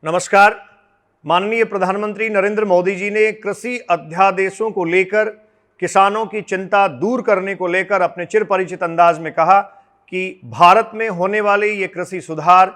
नमस्कार। माननीय प्रधानमंत्री नरेंद्र मोदी जी ने कृषि अध्यादेशों को लेकर किसानों की चिंता दूर करने को लेकर अपने चिरपरिचित अंदाज में कहा कि भारत में होने वाले ये कृषि सुधार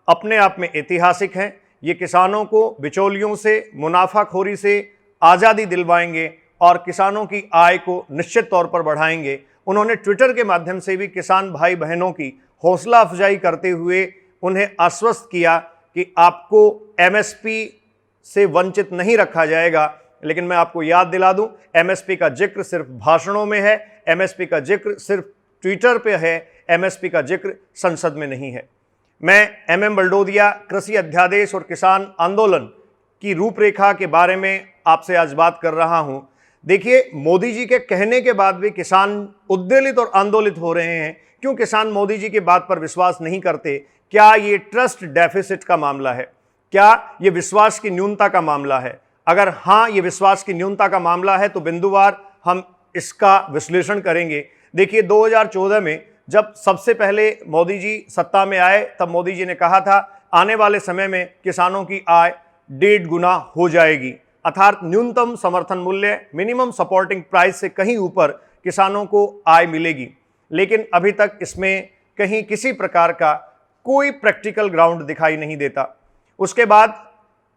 अपने आप में ऐतिहासिक हैं। ये किसानों को बिचौलियों से, मुनाफाखोरी से आज़ादी दिलवाएंगे और किसानों की आय को निश्चित तौर पर बढ़ाएंगे। उन्होंने ट्विटर के माध्यम से भी किसान भाई बहनों की हौसला अफजाई करते हुए उन्हें आश्वस्त किया कि आपको एमएसपी से वंचित नहीं रखा जाएगा। लेकिन मैं आपको याद दिला दूं, एमएसपी का जिक्र सिर्फ भाषणों में है, एमएसपी का जिक्र सिर्फ ट्विटर पे है, एमएसपी का जिक्र संसद में नहीं है। मैं एमएम बलडोदिया कृषि अध्यादेश और किसान आंदोलन की रूपरेखा के बारे में आपसे आज बात कर रहा हूं। देखिए, मोदी जी के कहने के बाद भी किसान उद्वेलित और आंदोलित हो रहे हैं। क्यों किसान मोदी जी की बात पर विश्वास नहीं करते? क्या ये ट्रस्ट डेफिसिट का मामला है? क्या ये विश्वास की न्यूनता का मामला है? अगर हाँ, ये विश्वास की न्यूनता का मामला है तो बिंदुवार हम इसका विश्लेषण करेंगे। देखिए, 2014 में जब सबसे पहले मोदी जी सत्ता में आए, तब मोदी जी ने कहा था आने वाले समय में किसानों की आय 1.5 गुना हो जाएगी, अर्थात न्यूनतम समर्थन मूल्य, मिनिमम सपोर्टिंग प्राइस से कहीं ऊपर किसानों को आय मिलेगी। लेकिन अभी तक इसमें कहीं किसी प्रकार का कोई प्रैक्टिकल ग्राउंड दिखाई नहीं देता। उसके बाद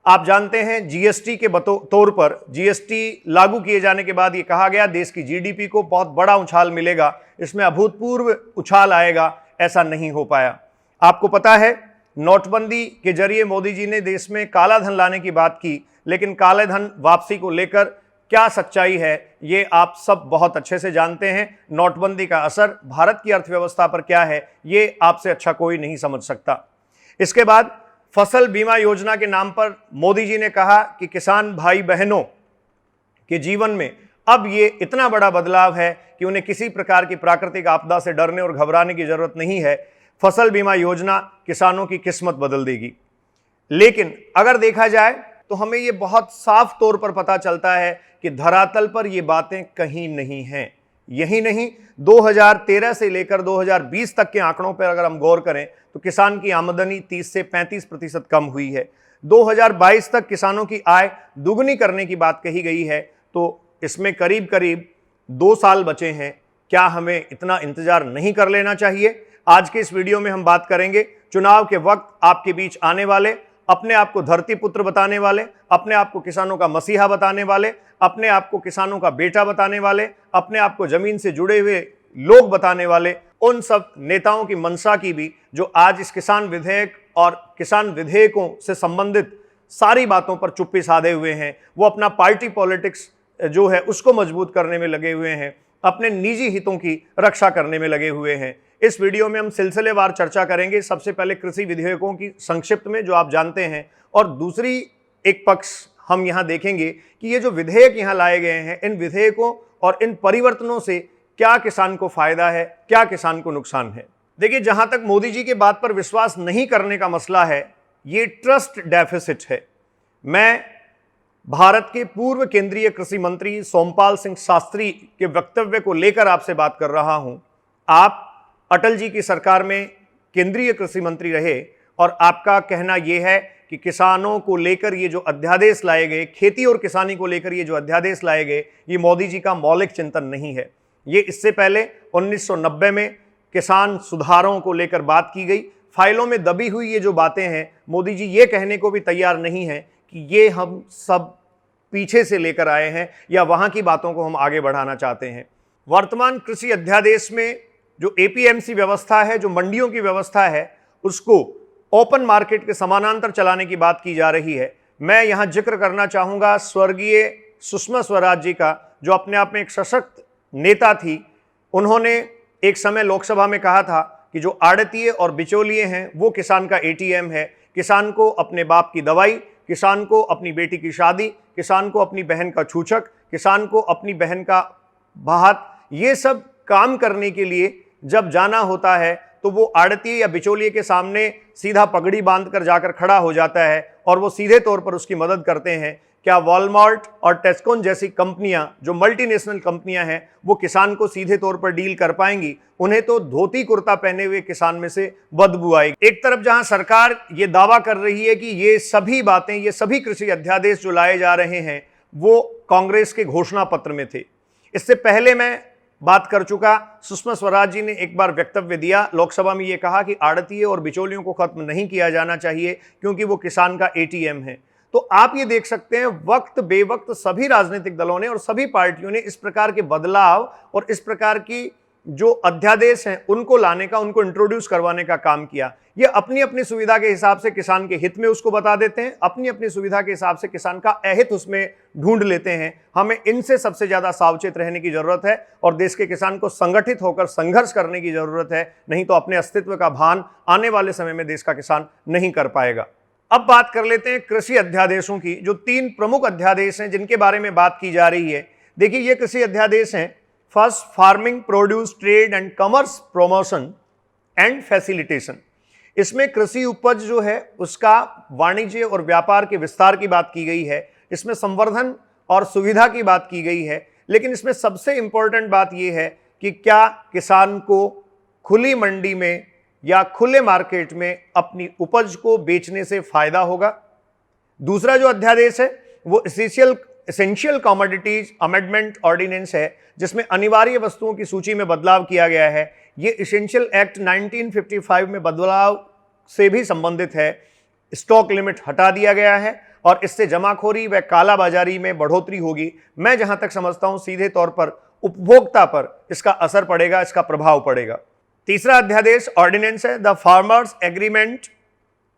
आप जानते हैं, जीएसटी के तौर पर जीएसटी लागू किए जाने के बाद ये कहा गया देश की जीडीपी को बहुत बड़ा उछाल मिलेगा, इसमें अभूतपूर्व उछाल आएगा। ऐसा नहीं हो पाया। आपको पता है, नोटबंदी के जरिए मोदी जी ने देश में काला धन लाने की बात की, लेकिन काले धन वापसी को लेकर क्या सच्चाई है ये आप सब बहुत अच्छे से जानते हैं। नोटबंदी का असर भारत की अर्थव्यवस्था पर क्या है ये आपसे अच्छा कोई नहीं समझ सकता। इसके बाद फसल बीमा योजना के नाम पर मोदी जी ने कहा कि किसान भाई बहनों के जीवन में अब ये इतना बड़ा बदलाव है कि उन्हें किसी प्रकार की प्राकृतिक आपदा से डरने और घबराने की जरूरत नहीं है। फसल बीमा योजना किसानों की किस्मत बदल देगी। लेकिन अगर देखा जाए तो हमें ये बहुत साफ तौर पर पता चलता है कि धरातल पर ये बातें कहीं नहीं हैं। यही नहीं, 2013 से लेकर 2020 तक के आंकड़ों पर अगर हम गौर करें तो किसान की आमदनी 30 से 35% कम हुई है। 2022 तक किसानों की आय दुगनी करने की बात कही गई है। तो इसमें करीब करीब 2 साल बचे हैं। क्या हमें इतना इंतजार नहीं कर लेना चाहिए? आज के इस वीडियो में हम बात करेंगे चुनाव के वक्त आपके बीच आने वाले, अपने आप को धरती पुत्र बताने वाले, अपने आप को किसानों का मसीहा बताने वाले, अपने आप को किसानों का बेटा बताने वाले, अपने आप को जमीन से जुड़े हुए लोग बताने वाले उन सब नेताओं की मंशा की भी जो आज इस किसान विधेयक और किसान विधेयकों से संबंधित सारी बातों पर चुप्पी साधे हुए हैं। वो अपना पार्टी पॉलिटिक्स जो है उसको मजबूत करने में लगे हुए हैं, अपने निजी हितों की रक्षा करने में लगे हुए हैं। इस वीडियो में हम सिलसिलेवार चर्चा करेंगे। सबसे पहले कृषि विधेयकों की संक्षिप्त में जो आप जानते हैं, और दूसरी एक पक्ष हम यहाँ देखेंगे कि ये जो विधेयक यहाँ लाए गए हैं, इन विधेयकों और इन परिवर्तनों से क्या किसान को फायदा है, क्या किसान को नुकसान है। देखिए, जहां तक मोदी जी की बात पर विश्वास नहीं करने का मसला है, ये ट्रस्ट डेफिसिट है। मैं भारत के पूर्व केंद्रीय कृषि मंत्री सोमपाल सिंह शास्त्री के वक्तव्य को लेकर आपसे बात कर रहा हूं। आप अटल जी की सरकार में केंद्रीय कृषि मंत्री रहे और आपका कहना यह है कि किसानों को लेकर ये जो अध्यादेश लाए गए, खेती और किसानी को लेकर ये जो अध्यादेश लाए गए, ये मोदी जी का मौलिक चिंतन नहीं है। ये इससे पहले 1990 में किसान सुधारों को लेकर बात की गई। फाइलों में दबी हुई ये जो बातें हैं, मोदी जी ये कहने को भी तैयार नहीं है कि ये हम सब पीछे से लेकर आए हैं या वहां की बातों को हम आगे बढ़ाना चाहते हैं। वर्तमान कृषि अध्यादेश में जो एपीएमसी व्यवस्था है, जो मंडियों की व्यवस्था है, उसको ओपन मार्केट के समानांतर चलाने की बात की जा रही है। मैं यहां जिक्र करना चाहूंगा स्वर्गीय सुषमा स्वराज जी का, जो अपने आप में एक सशक्त नेता थी। उन्होंने एक समय लोकसभा में कहा था कि जो आड़तीय और बिचौलिए हैं वो किसान का एटीएम है। किसान को अपने बाप की दवाई, किसान को अपनी बेटी की शादी, किसान को अपनी बहन का छूछक, किसान को अपनी बहन का बाहत, ये सब काम करने के लिए जब जाना होता है तो वो आड़तीय या बिचौलिए के सामने सीधा पगड़ी बांधकर जाकर खड़ा हो जाता है और वो सीधे तौर पर उसकी मदद करते हैं क्या वॉलमार्ट और टेस्कोन जैसी कंपनियां जो मल्टीनेशनल कंपनियां हैं वो किसान को सीधे तौर पर डील कर पाएंगी? उन्हें तो धोती कुर्ता पहने हुए किसान में से बदबू आएगी। एक तरफ जहां सरकार ये दावा कर रही है कि ये सभी बातें, ये सभी कृषि अध्यादेश जो लाए जा रहे हैं वो कांग्रेस के घोषणा पत्र में थे। इससे पहले मैं बात कर चुका, सुषमा स्वराज जी ने एक बार वक्तव्य दिया लोकसभा में, ये कहा कि आड़तिये और बिचौलियों को खत्म नहीं किया जाना चाहिए क्योंकि वो किसान का एटीएम है। तो आप ये देख सकते हैं वक्त बेवक्त सभी राजनीतिक दलों ने और सभी पार्टियों ने इस प्रकार के बदलाव और इस प्रकार की जो अध्यादेश हैं उनको लाने का, उनको इंट्रोड्यूस करवाने का काम किया। ये अपनी अपनी सुविधा के हिसाब से किसान के हित में उसको बता देते हैं, अपनी अपनी सुविधा के हिसाब से किसान का अहित उसमें ढूंढ लेते हैं। हमें इनसे सबसे ज्यादा सावचेत रहने की जरूरत है और देश के किसान को संगठित होकर संघर्ष करने की जरूरत है, नहीं तो अपने अस्तित्व का भान आने वाले समय में देश का किसान नहीं कर पाएगा। अब बात कर लेते हैं कृषि अध्यादेशों की। जो 3 प्रमुख अध्यादेश हैं जिनके बारे में बात की जा रही है, देखिए ये कृषि अध्यादेश हैं। First, farming produce trade and commerce promotion and facilitation. इसमें कृषि उपज जो है उसका वाणिज्य और व्यापार के विस्तार की बात की गई है, इसमें संवर्धन और सुविधा की बात की गई है। लेकिन इसमें सबसे इंपॉर्टेंट बात यह है कि क्या किसान को खुली मंडी में या खुले मार्केट में अपनी उपज को बेचने से फायदा होगा। दूसरा जो अध्यादेश है वो एसेंशियल कमोडिटीज अमेंडमेंट ऑर्डिनेंस है, जिसमें अनिवार्य वस्तुओं की सूची में बदलाव किया गया है। ये एसेंशियल एक्ट 1955 में बदलाव से भी संबंधित है। स्टॉक लिमिट हटा दिया गया है और इससे जमाखोरी व कालाबाजारी में बढ़ोतरी होगी। मैं जहां तक समझता हूं सीधे तौर पर उपभोक्ता पर इसका असर पड़ेगा, इसका प्रभाव पड़ेगा। तीसरा अध्यादेश ऑर्डिनेंस है the farmers agreement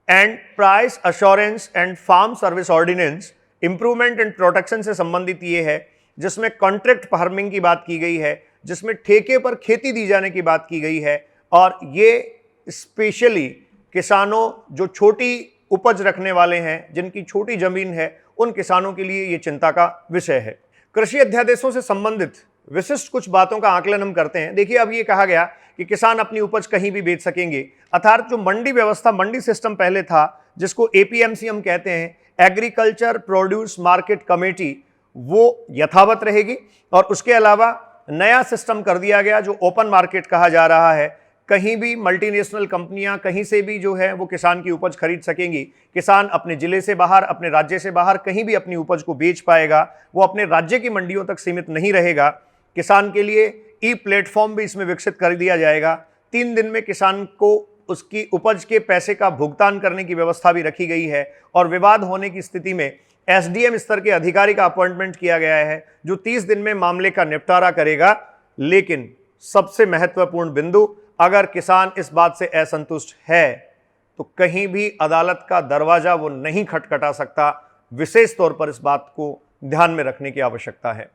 and price assurance and farm service ordinance, improvement and protection से संबंधित ये है, जिसमें कॉन्ट्रैक्ट फार्मिंग की बात की गई है, जिसमें ठेके पर खेती दी जाने की बात की गई है। और ये स्पेशली किसानों जो छोटी उपज रखने वाले हैं, जिनकी छोटी जमीन है, उन किसानों के लिए ये चिंता का विषय है। कृषि अध्यादेशों से संबंधित विशिष्ट कुछ बातों का आकलन हम करते हैं। देखिए, अब ये कहा गया कि किसान अपनी उपज कहीं भी बेच सकेंगे, अर्थात जो मंडी व्यवस्था, मंडी सिस्टम पहले था जिसको एपीएमसी हम कहते हैं, एग्रीकल्चर प्रोड्यूस मार्केट कमेटी, वो यथावत रहेगी। और उसके अलावा नया सिस्टम कर दिया गया जो ओपन मार्केट कहा जा रहा है। कहीं भी मल्टीनेशनल कंपनियां कहीं से भी जो है वो किसान की उपज खरीद सकेंगी। किसान अपने जिले से बाहर, अपने राज्य से बाहर कहीं भी अपनी उपज को बेच पाएगा, वो अपने राज्य की मंडियों तक सीमित नहीं रहेगा। किसान के लिए ई प्लेटफॉर्म भी इसमें विकसित कर दिया जाएगा। 3 दिन में किसान को उसकी उपज के पैसे का भुगतान करने की व्यवस्था भी रखी गई है। और विवाद होने की स्थिति में एसडीएम स्तर के अधिकारी का अपॉइंटमेंट किया गया है जो 30 दिन में मामले का निपटारा करेगा। लेकिन सबसे महत्वपूर्ण बिंदु, अगर किसान इस बात से असंतुष्ट है तो कहीं भी अदालत का दरवाजा वो नहीं खटखटा सकता। विशेष तौर पर इस बात को ध्यान में रखने की आवश्यकता है।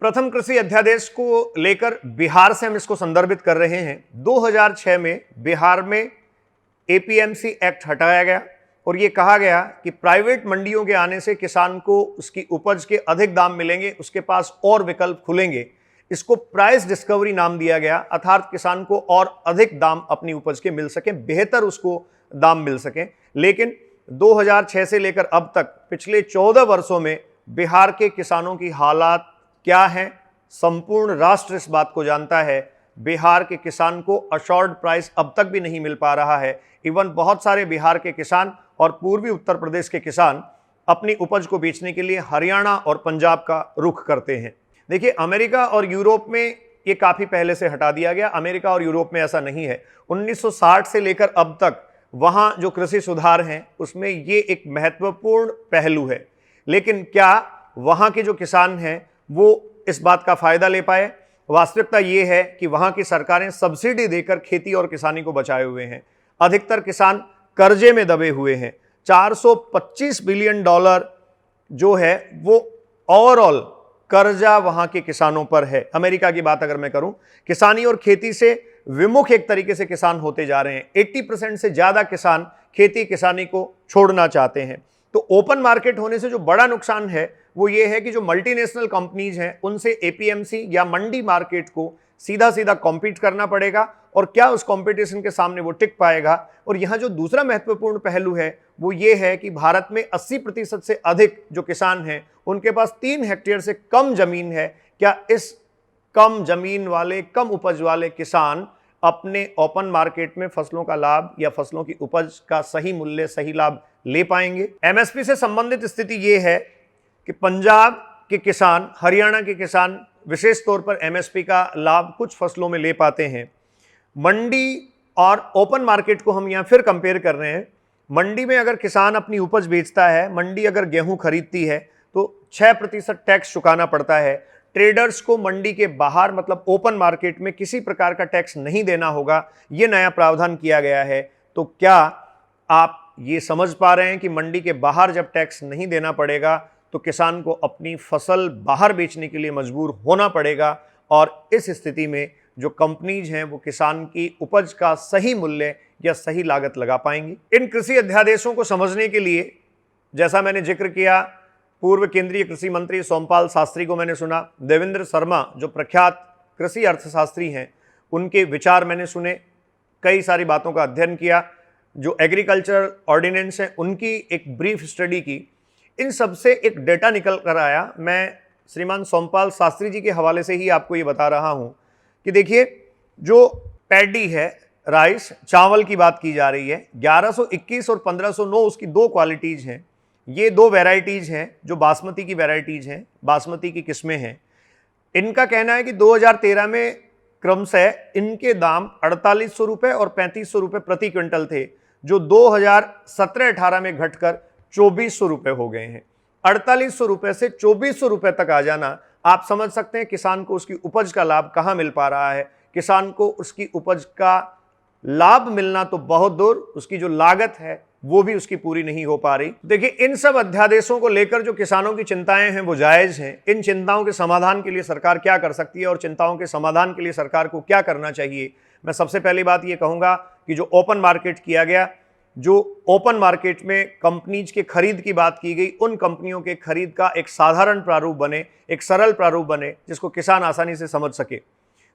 प्रथम कृषि अध्यादेश को लेकर बिहार से हम इसको संदर्भित कर रहे हैं। 2006 में बिहार में एपीएमसी एक्ट हटाया गया और ये कहा गया कि प्राइवेट मंडियों के आने से किसान को उसकी उपज के अधिक दाम मिलेंगे, उसके पास और विकल्प खुलेंगे। इसको प्राइस डिस्कवरी नाम दिया गया, अर्थात किसान को और अधिक दाम अपनी उपज के मिल सके, बेहतर उसको दाम मिल सके। लेकिन 2006 से लेकर अब तक पिछले 14 वर्षों में बिहार के किसानों की हालात क्या है, संपूर्ण राष्ट्र इस बात को जानता है। बिहार के किसान को अशोर्ड प्राइस अब तक भी नहीं मिल पा रहा है। इवन बहुत सारे बिहार के किसान और पूर्वी उत्तर प्रदेश के किसान अपनी उपज को बेचने के लिए हरियाणा और पंजाब का रुख करते हैं। देखिए, अमेरिका और यूरोप में ये काफ़ी पहले से हटा दिया गया। अमेरिका और यूरोप में ऐसा नहीं है। 1960 से लेकर अब तक वहाँ जो कृषि सुधार हैं उसमें ये एक महत्वपूर्ण पहलू है। लेकिन क्या वहाँ के जो किसान हैं वो इस बात का फ़ायदा ले पाए? वास्तविकता ये है कि वहाँ की सरकारें सब्सिडी देकर खेती और किसानी को बचाए हुए हैं। अधिकतर किसान कर्जे में दबे हुए हैं। 425 बिलियन डॉलर जो है वो ओवरऑल कर्जा वहां के किसानों पर है। अमेरिका की बात अगर मैं करूं, किसानी और खेती से विमुख एक तरीके से किसान होते जा रहे हैं। 80% से ज्यादा किसान खेती किसानी को छोड़ना चाहते हैं। तो ओपन मार्केट होने से जो बड़ा नुकसान है वो ये है कि जो मल्टीनेशनल कंपनीज हैं उनसे एपीएमसी या मंडी मार्केट को सीधा सीधा कॉम्पीट करना पड़ेगा और क्या उस कंपटीशन के सामने वो टिक पाएगा। और यहाँ जो दूसरा महत्वपूर्ण पहलू है वो ये है कि भारत में 80% से अधिक जो किसान हैं उनके पास 3 हेक्टेयर से कम जमीन है। क्या इस कम जमीन वाले, कम उपज वाले किसान अपने ओपन मार्केट में फसलों का लाभ या फसलों की उपज का सही मूल्य, सही लाभ ले पाएंगे? एमएसपी से संबंधित स्थिति यह है कि पंजाब के किसान, हरियाणा के किसान विशेष तौर पर एमएसपी का लाभ कुछ फसलों में ले पाते हैं। मंडी और ओपन मार्केट को हम यहां फिर कंपेयर कर रहे हैं। मंडी में अगर किसान अपनी उपज बेचता है, मंडी अगर गेहूं खरीदती है तो 6% टैक्स चुकाना पड़ता है। ट्रेडर्स को मंडी के बाहर मतलब ओपन मार्केट में किसी प्रकार का टैक्स नहीं देना होगा, यह नया प्रावधान किया गया है। तो क्या आप ये समझ पा रहे हैं कि मंडी के बाहर जब टैक्स नहीं देना पड़ेगा तो किसान को अपनी फसल बाहर बेचने के लिए मजबूर होना पड़ेगा और इस स्थिति में जो कंपनीज हैं वो किसान की उपज का सही मूल्य या सही लागत लगा पाएंगी। इन कृषि अध्यादेशों को समझने के लिए, जैसा मैंने जिक्र किया, पूर्व केंद्रीय कृषि मंत्री सोमपाल शास्त्री को मैंने सुना, देवेंद्र शर्मा जो प्रख्यात कृषि अर्थशास्त्री हैं उनके विचार मैंने सुने, कई सारी बातों का अध्ययन किया, जो एग्रीकल्चर ऑर्डिनेंस है उनकी एक ब्रीफ स्टडी की। इन सब से एक डेटा निकल कर आया। मैं श्रीमान सोमपाल शास्त्री जी के हवाले से ही आपको ये बता रहा हूं कि देखिए, जो पैडी है, राइस, चावल की बात की जा रही है, 1121 और 1509 उसकी 2 क्वालिटीज हैं। ये 2 वैरायटीज हैं जो बासमती की वैरायटीज हैं, बासमती की किस्में हैं। इनका कहना है कि 2013 में क्रमशः इनके दाम 4800 रुपये और 3500 रुपये प्रति क्विंटल थे, जो 2017-18 में घटकर 2400 रुपये हो गए हैं। 4800 रुपये से 2400 रुपये तक आ जाना, आप समझ सकते हैं किसान को उसकी उपज का लाभ कहाँ मिल पा रहा है। किसान को उसकी उपज का लाभ मिलना तो बहुत दूर, उसकी जो लागत है वो भी उसकी पूरी नहीं हो पा रही। देखिए, इन सब अध्यादेशों को लेकर जो किसानों की चिंताएं हैं वो जायज हैं। इन चिंताओं के समाधान के लिए सरकार क्या कर सकती है और चिंताओं के समाधान के लिए सरकार को क्या करना चाहिए? मैं सबसे पहली बात ये कहूंगा कि जो ओपन मार्केट किया गया, जो ओपन मार्केट में कंपनीज के खरीद की बात की गई, उन कंपनियों के खरीद का एक साधारण प्रारूप बने, एक सरल प्रारूप बने जिसको किसान आसानी से समझ सके।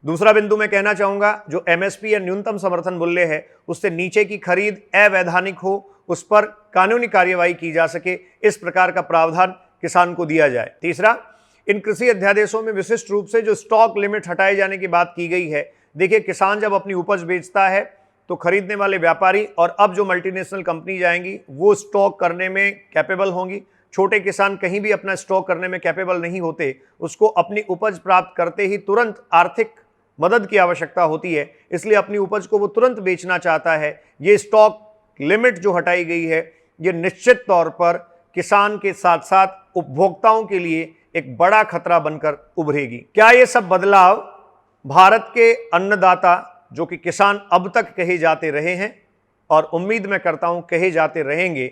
दूसरा बिंदु मैं कहना चाहूंगा, जो एमएसपी या न्यूनतम समर्थन मूल्य है उससे नीचे की खरीद अवैधानिक हो, उस पर कानूनी कार्यवाही की जा सके, इस प्रकार का प्रावधान किसान को दिया जाए। तीसरा, इन कृषि अध्यादेशों में विशिष्ट रूप से जो स्टॉक लिमिट हटाए जाने की बात की गई है। देखिए, किसान जब अपनी उपज बेचता है तो खरीदने वाले व्यापारी और अब जो मल्टीनेशनल कंपनी जाएंगी वो स्टॉक करने में कैपेबल होंगी। छोटे किसान कहीं भी अपना स्टॉक करने में कैपेबल नहीं होते, उसको अपनी उपज प्राप्त करते ही तुरंत आर्थिक मदद की आवश्यकता होती है, इसलिए अपनी उपज को वो तुरंत बेचना चाहता है। ये स्टॉक लिमिट जो हटाई गई है, ये निश्चित तौर पर किसान के साथ साथ उपभोक्ताओं के लिए एक बड़ा खतरा बनकर उभरेगी। क्या ये सब बदलाव भारत के अन्नदाता, जो कि किसान अब तक कहे जाते रहे हैं और उम्मीद मैं करता हूं कहे जाते रहेंगे,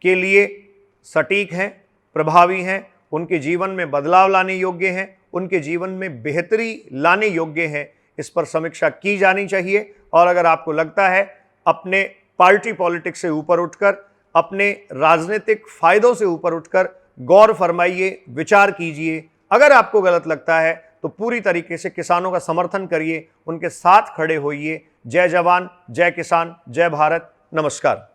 के लिए सटीक हैं, प्रभावी हैं, उनके जीवन में बदलाव लाने योग्य हैं, उनके जीवन में बेहतरी लाने योग्य हैं? इस पर समीक्षा की जानी चाहिए। और अगर आपको लगता है अपने पार्टी पॉलिटिक्स से ऊपर उठकर, अपने राजनीतिक फायदों से ऊपर उठकर गौर फरमाइए, विचार कीजिए। अगर आपको गलत लगता है तो पूरी तरीके से किसानों का समर्थन करिए, उनके साथ खड़े होइए। जय जवान, जय किसान, जय भारत। नमस्कार।